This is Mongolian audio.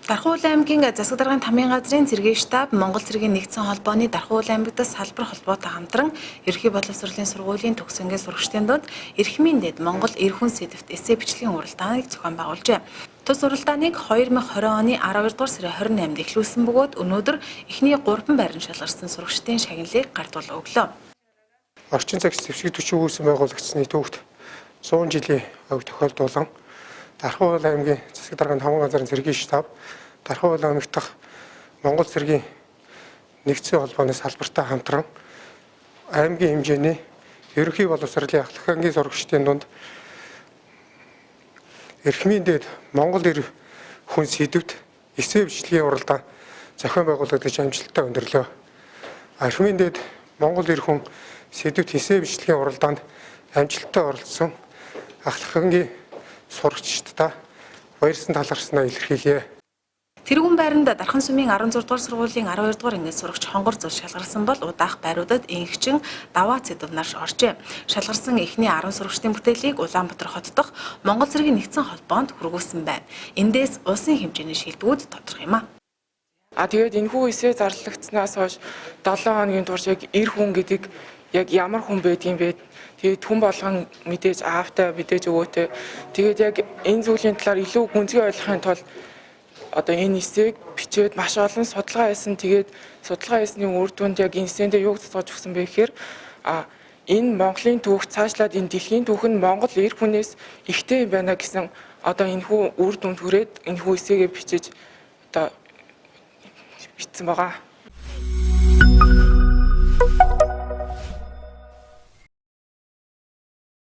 Дархуул аймгийн засаг даргын тамгын газрын цэргийн штаб Монгол цэргийн нэгдсэн холбооны Дархуул аймагт салбар холбоотой хамтран ерхий боловсролын сургуулийн төгсөнгийн сурагчдын дунд эрхмийн дэд Монгол эр хүн сэдвт эссе бичлэгийн уралдааныг зохион байгуулжээ. Тус уралдааныг 2020 оны 12 дугаар сарын 28-нд эхлүүлсэн бөгөөд өнөөдөр эхний 3 байранд шалгарсан сурагчдын шагналыг гартуул өглөө. Орчин цагт зэвсэг төчөө үүсэн байгуулагдсны төвөгт 100 жилийн өв тохиолдуулан Дархуул аймгийн засаг даргын тамгын газрын цэргийн штаб Дархуул аймагт Монгол цэргийн нэгдсэн холбооны салбартай хамтран аймгийн хэмжээний ерөнхий боловсролын ахлагчийн сурагчдын дунд эрхмийн дэд Монгол эр хүн сэдвт эссе бичлэгийн уралдаан зохион байгуулагдаж амжилттай өндөрлөө. Эрхмийн дэд Монгол эр хүн сэдвт эссе бичлэгийн уралдаанд амжилттай оролцсон ахлагчийн сурагчдаа баярсан талархснаа илэрхийлье. Тэргүүн байранд Дархан сумын 16 дугаар сургуулийн 12 дугаар ангид сурагч хонгор зул шалгарсан бол удаах байруудад инхчин даваа цэдв нар оржээ. Шалгарсан эхний 10 сурагчдын бүтээлийг Улаанбаатар хот дахь Монгол цэргийн нэгдсэн холбоонд хүргүүлсэн байна. Эндээс улсын хэмжээний шилдэгүүд тодорхой юм а. Тэгээд энэхүү эссе зарлагдсанаас хойш 7 хоногийн турш яг эр хүн гэдэг яг ямар хүн байдгийг бэ? Тэгээд хүн болгон мэдээж аавтай мэдээж өвөөтэй. Тэгээд яг энэ зүйлийн талаар илүү гүнзгий ойлгохын тулд одоо энэ эссег бичээд маш олон судалгаа хийсэн. Тэгээд судалгаа хийсний үр дүнд яг энэ эссэндээ юу цацгаж өгсөн бэ гэхээр энэ Монголын түүх цаашлаад энэ дэлхийн түүх нь Монгол эр хүнээс ихтэй юм байна гэсэн одоо энэхүү үр дүнд хүрээд энэхүү эссегээ бичиж одоо бичсэн байгаа.